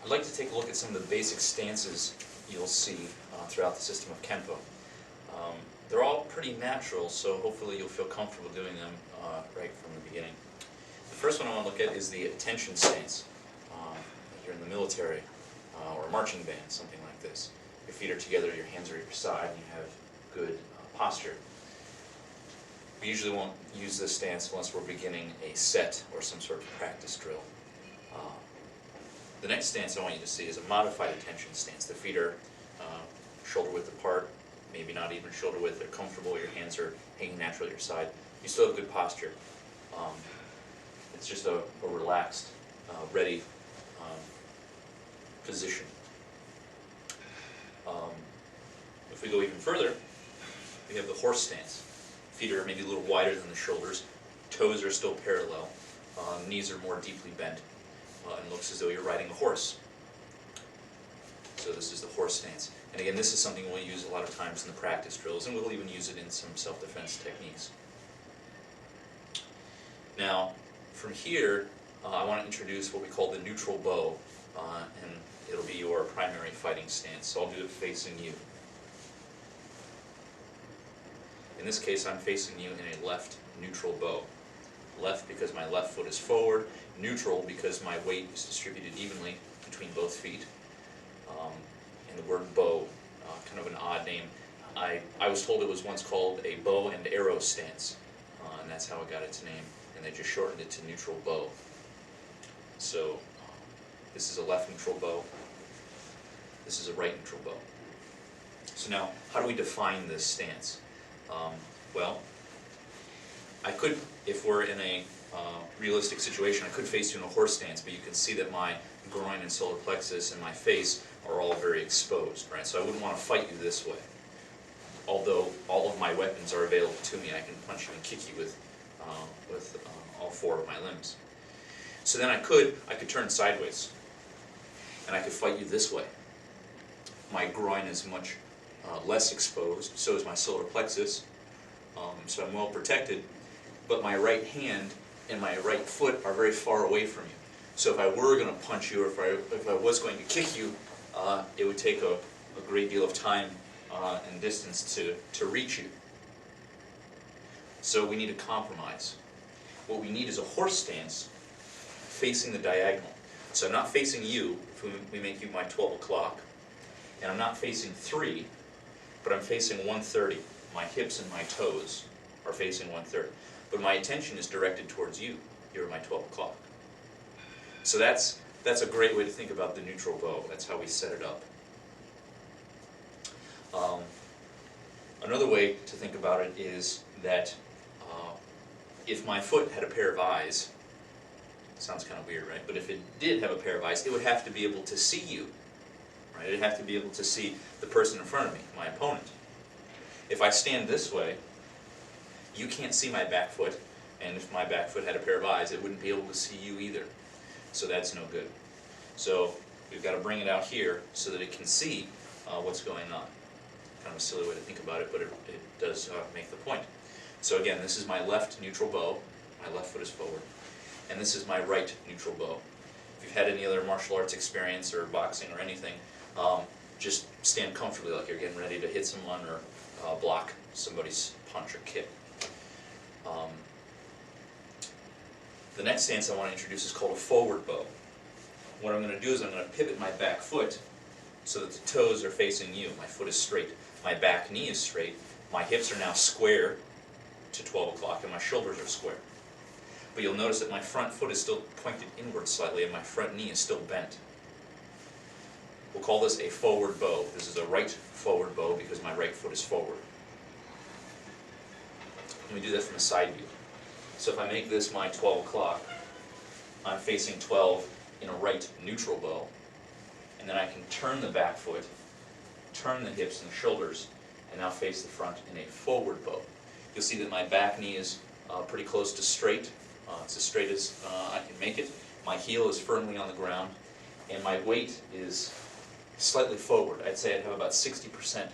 I'd like to take a look at some of the basic stances you'll see throughout the system of Kenpo. They're all pretty natural, so hopefully you'll feel comfortable doing them right from the beginning. The first one I want to look at is the attention stance. If you're in the military or a marching band, something like this. Your feet are together, your hands are at your side, and you have good posture. We usually won't use this stance unless we're beginning a set or some sort of practice drill. The next stance I want you to see is a modified attention stance. The feet are shoulder width apart, maybe not even shoulder width. They're comfortable. Your hands are hanging naturally at your side. You still have good posture. It's just a relaxed, ready position. If we go even further, we have the horse stance. Feet are maybe a little wider than the shoulders. Toes are still parallel. Knees are more deeply bent. And looks as though you're riding a horse. So this is the horse stance. And again, this is something we'll use a lot of times in the practice drills, and we'll even use it in some self-defense techniques. Now, from here, I want to introduce what we call the neutral bow, and it'll be your primary fighting stance. So I'll do it facing you. In this case, I'm facing you in a left neutral bow. Left because my left foot is forward, neutral because my weight is distributed evenly between both feet. And the word bow, kind of an odd name. I was told it was once called a bow and arrow stance, and that's how it got its name, and they just shortened it to neutral bow. So this is a left neutral bow, this is a right neutral bow. So now, how do we define this stance? Well, I could, if we're in a realistic situation, I could face you in a horse stance, but you can see that my groin and solar plexus and my face are all very exposed, right? So I wouldn't want to fight you this way. Although all of my weapons are available to me, I can punch you and kick you with all four of my limbs. So then I could turn sideways, and I could fight you this way. My groin is much less exposed, so is my solar plexus, so I'm well protected. But my right hand and my right foot are very far away from you. So if I were going to punch you, or if I was going to kick you, it would take a great deal of time and distance to reach you. So we need a compromise. What we need is a horse stance facing the diagonal. So I'm not facing you, if we make you my 12 o'clock, and I'm not facing 3, but I'm facing 130. My hips and my toes are facing 130. But my attention is directed towards you. You're my 12 o'clock. So that's a great way to think about the neutral bow. That's how we set it up. Another way to think about it is that if my foot had a pair of eyes, sounds kind of weird, right? But if it did have a pair of eyes, it would have to be able to see you, right? It'd have to be able to see the person in front of me, my opponent. If I stand this way, you can't see my back foot, and if my back foot had a pair of eyes, it wouldn't be able to see you either. So that's no good. So we've got to bring it out here so that it can see what's going on. Kind of a silly way to think about it, but it does make the point. So again, this is my left neutral bow. My left foot is forward. And this is my right neutral bow. If you've had any other martial arts experience or boxing or anything, just stand comfortably like you're getting ready to hit someone or block somebody's punch or kick. The next stance I want to introduce is called a forward bow. What I'm going to do is I'm going to pivot my back foot so that the toes are facing you. My foot is straight. My back knee is straight. My hips are now square to 12 o'clock, and my shoulders are square. But you'll notice that my front foot is still pointed inward slightly, and my front knee is still bent. We'll call this a forward bow. This is a right forward bow because my right foot is forward. Let me do that from a side view. So if I make this my 12 o'clock, I'm facing 12 in a right neutral bow, and then I can turn the back foot, turn the hips and the shoulders, and now face the front in a forward bow. You'll see that my back knee is pretty close to straight. It's as straight as I can make it. My heel is firmly on the ground, and my weight is slightly forward. I'd say I'd have about 60%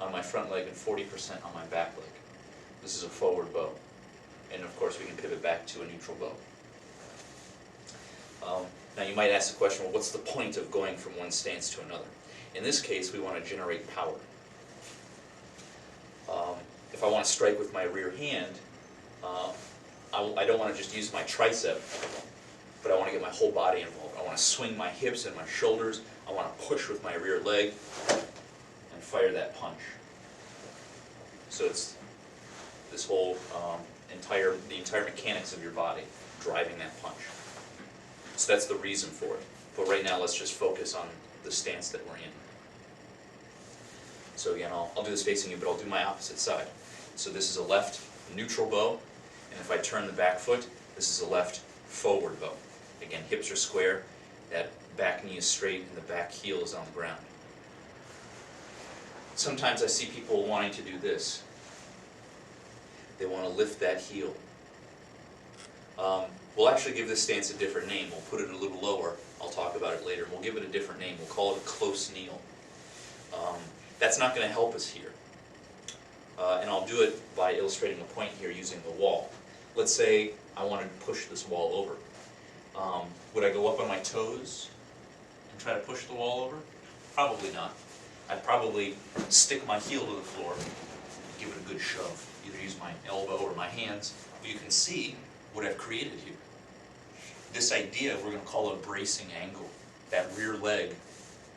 on my front leg and 40% on my back leg. This is a forward bow. And of course we can pivot back to a neutral bow. Now you might ask the question, well, what's the point of going from one stance to another? In this case, we want to generate power. If I want to strike with my rear hand, I don't want to just use my tricep, but I want to get my whole body involved. I want to swing my hips and my shoulders. I want to push with my rear leg and fire that punch. So it's this whole the entire mechanics of your body driving that punch. So that's the reason for it. But right now, let's just focus on the stance that we're in. So again, I'll do this facing you, but I'll do my opposite side. So this is a left neutral bow, and if I turn the back foot, this is a left forward bow. Again, hips are square, that back knee is straight, and the back heel is on the ground. Sometimes I see people wanting to do this. They want to lift that heel. We'll actually give this stance a different name. We'll put it a little lower. I'll talk about it later. We'll give it a different name. We'll call it a close kneel. That's not going to help us here. And I'll do it by illustrating a point here using the wall. Let's say I wanted to push this wall over. Would I go up on my toes and try to push the wall over? Probably not. I'd probably stick my heel to the floor and give it a good shove. Either use my elbow or my hands. But you can see what I've created here. This idea, we're going to call it a bracing angle. That rear leg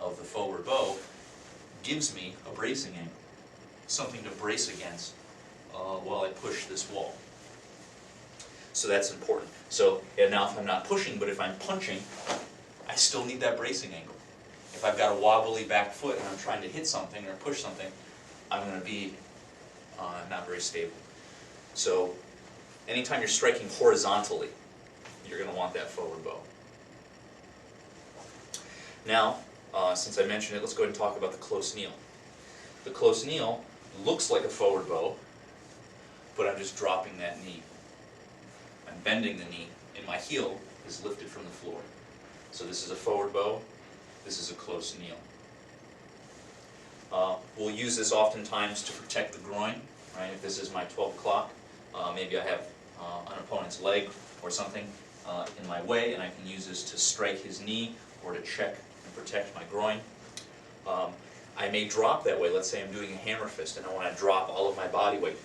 of the forward bow gives me a bracing angle. Something to brace against while I push this wall. So that's important. So and now if I'm not pushing, but if I'm punching, I still need that bracing angle. If I've got a wobbly back foot and I'm trying to hit something or push something, I'm going to be not very stable. So anytime you're striking horizontally, you're going to want that forward bow. Now, since I mentioned it, let's go ahead and talk about the close kneel. The close kneel looks like a forward bow, but I'm just dropping that knee. I'm bending the knee, and my heel is lifted from the floor. So this is a forward bow, this is a close kneel. We'll use this oftentimes to protect the groin, right? If this is my 12 o'clock, maybe I have an opponent's leg or something in my way, and I can use this to strike his knee or to check and protect my groin. I may drop that way. Let's say I'm doing a hammer fist and I want to drop all of my body weight.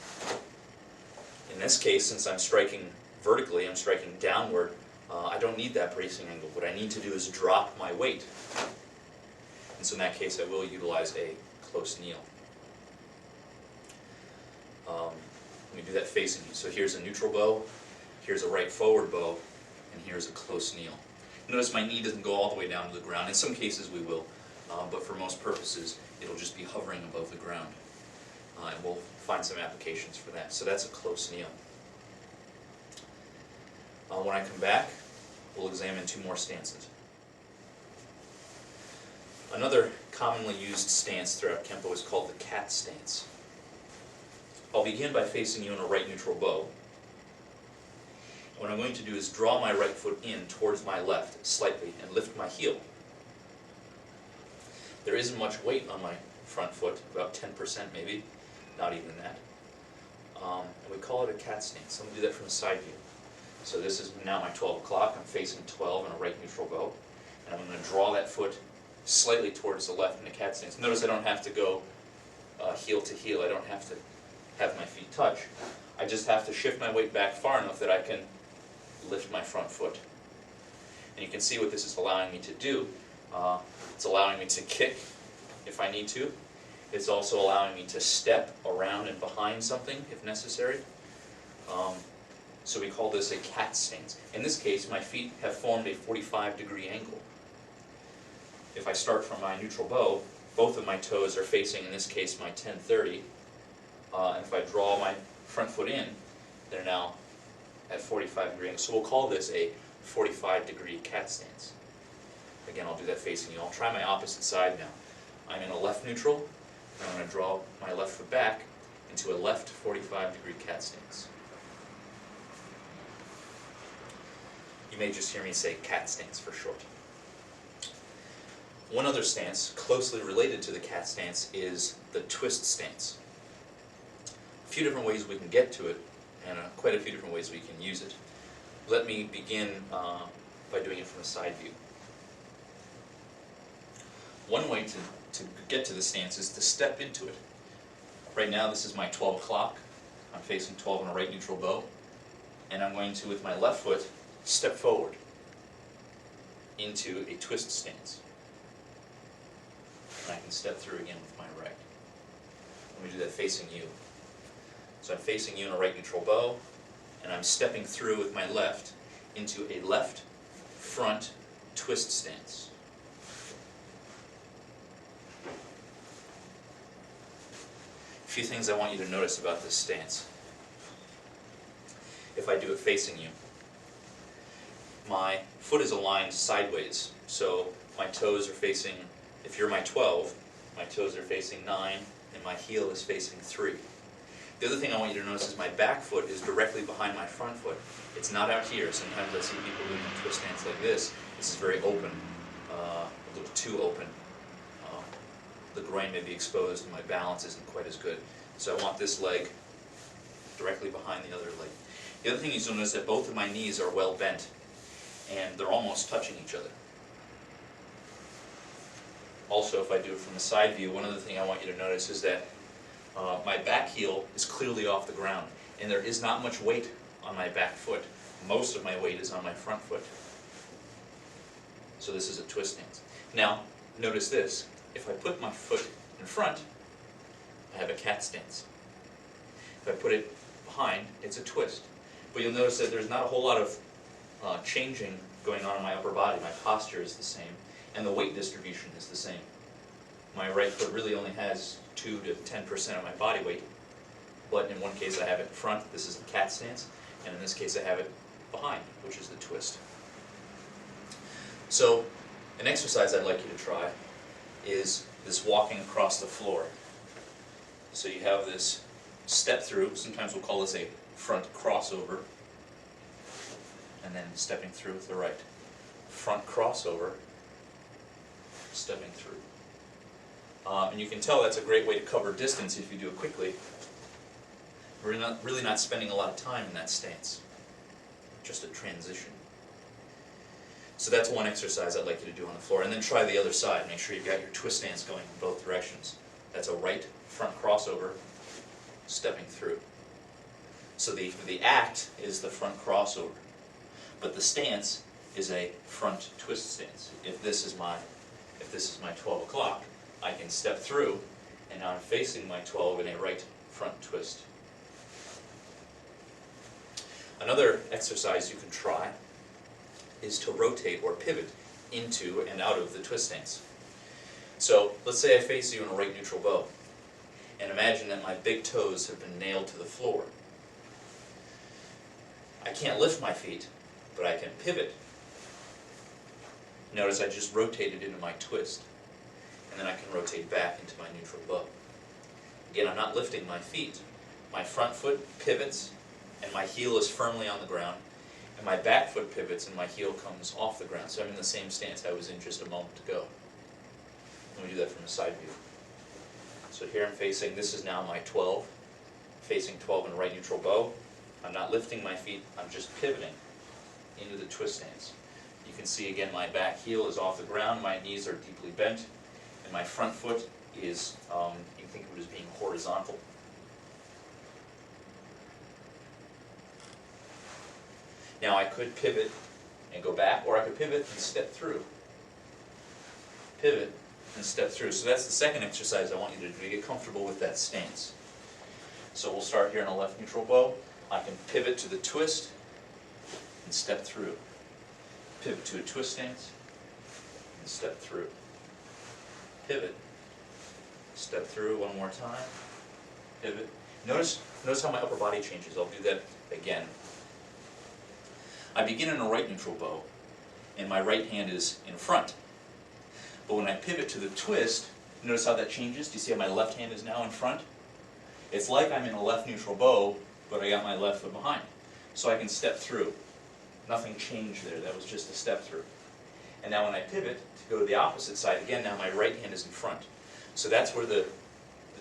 In this case, since I'm striking vertically, I'm striking downward, I don't need that bracing angle. What I need to do is drop my weight. And so in that case, I will utilize a close kneel. Let me do that facing you. So here's a neutral bow, here's a right forward bow, and here's a close kneel. Notice my knee doesn't go all the way down to the ground. In some cases we will, but for most purposes it'll just be hovering above the ground. And we'll find some applications for that. So that's a close kneel. When I come back, we'll examine two more stances. Another commonly used stance throughout Kenpo is called the cat stance. I'll begin by facing you in a right neutral bow. What I'm going to do is draw my right foot in towards my left slightly and lift my heel. There isn't much weight on my front foot, about 10% maybe, not even that. And we call it a cat stance. I'm going to do that from a side view. So this is now my 12 o'clock. I'm facing 12 in a right neutral bow. And I'm going to draw that foot slightly towards the left in a cat stance. Notice I don't have to go heel to heel. I don't have to have my feet touch. I just have to shift my weight back far enough that I can lift my front foot. And you can see what this is allowing me to do. It's allowing me to kick if I need to. It's also allowing me to step around and behind something if necessary. So we call this a cat stance. In this case, my feet have formed a 45-degree angle. If I start from my neutral bow, both of my toes are facing, in this case, my 1030. And if I draw my front foot in, they're now at 45-degree angle. So we'll call this a 45-degree cat stance. Again, I'll do that facing you. I'll try my opposite side now. I'm in a left neutral, and I'm going to draw my left foot back into a left 45-degree cat stance. You may just hear me say cat stance for short. One other stance closely related to the cat stance is the twist stance. A few different ways we can get to it, and quite a few different ways we can use it. Let me begin by doing it from a side view. One way to get to the stance is to step into it. Right now this is my 12 o'clock. I'm facing 12 in a right neutral bow. And I'm going to, with my left foot, step forward into a twist stance. And I can step through again with my right. Let me do that facing you. So I'm facing you in a right neutral bow, and I'm stepping through with my left into a left front twist stance. A few things I want you to notice about this stance. If I do it facing you, my foot is aligned sideways, so my toes are facing, if you're my 12, my toes are facing 9, and my heel is facing 3. The other thing I want you to notice is my back foot is directly behind my front foot. It's not out here. Sometimes I see people doing a twist stance like this. This is very open, a little too open. The groin may be exposed and my balance isn't quite as good. So I want this leg directly behind the other leg. The other thing you'll notice is that both of my knees are well bent and they're almost touching each other. Also, if I do it from the side view, one other thing I want you to notice is that my back heel is clearly off the ground, and there is not much weight on my back foot. Most of my weight is on my front foot. So this is a twist stance. Now, notice this. If I put my foot in front, I have a cat stance. If I put it behind, it's a twist. But you'll notice that there's not a whole lot of changing going on in my upper body. My posture is the same, and the weight distribution is the same. My right foot really only has 2 to 10% of my body weight, but in one case I have it in front, this is a cat stance, and in this case I have it behind, which is the twist. So, an exercise I'd like you to try is this walking across the floor. So you have this step through, sometimes we'll call this a front crossover, and then stepping through with the right. Front crossover, stepping through. And you can tell that's a great way to cover distance if you do it quickly. We're really not spending a lot of time in that stance, just a transition. So that's one exercise I'd like you to do on the floor. And then try the other side. Make sure you've got your twist stance going in both directions. That's a right front crossover, stepping through. So the act is the front crossover, but the stance is a front twist stance. If this is my 12 o'clock, I can step through, and now I'm facing my 12 in a right front twist. Another exercise you can try is to rotate or pivot into and out of the twist stance. So let's say I face you in a right neutral bow, and imagine that my big toes have been nailed to the floor. I can't lift my feet, but I can pivot. Notice I just rotated into my twist, and then I can rotate back into my neutral bow. Again, I'm not lifting my feet. My front foot pivots, and my heel is firmly on the ground, and my back foot pivots and my heel comes off the ground. So I'm in the same stance I was in just a moment ago. Let me do that from a side view. So here I'm facing, this is now my 12, facing 12 in a right neutral bow. I'm not lifting my feet, I'm just pivoting into the twist stance. You can see again my back heel is off the ground, my knees are deeply bent, and my front foot is, you can think of it as being horizontal. Now I could pivot and go back, or I could pivot and step through. Pivot and step through. So that's the second exercise I want you to do to get comfortable with that stance. So we'll start here in a left neutral bow. I can pivot to the twist and step through. Pivot to a twist stance and step through. Pivot. Step through one more time. Pivot. Notice how my upper body changes. I'll do that again. I begin in a right neutral bow, and my right hand is in front. But when I pivot to the twist, notice how that changes? Do you see how my left hand is now in front? It's like I'm in a left neutral bow, but I got my left foot behind. So I can step through. Nothing changed there, that was just a step through. And now when I pivot to go to the opposite side, again, now my right hand is in front. So that's where the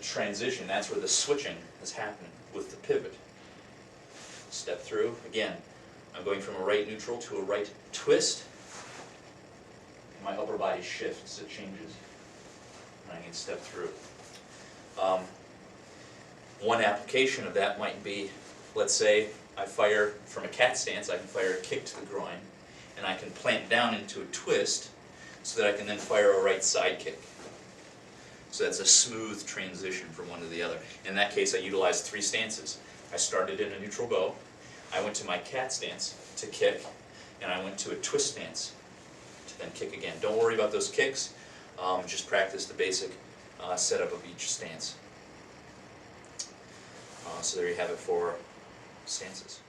transition, that's where the switching is happening with the pivot. Step through, again, I'm going from a right neutral to a right twist, my upper body shifts, it changes, and I can step through. One application of that might be, let's say I fire from a cat stance, I can fire a kick to the groin, and I can plant down into a twist so that I can then fire a right side kick. So that's a smooth transition from one to the other. In that case, I utilized 3 stances. I started in a neutral bow, I went to my cat stance to kick, and I went to a twist stance to then kick again. Don't worry about those kicks, just practice the basic setup of each stance. So there you have it for stances.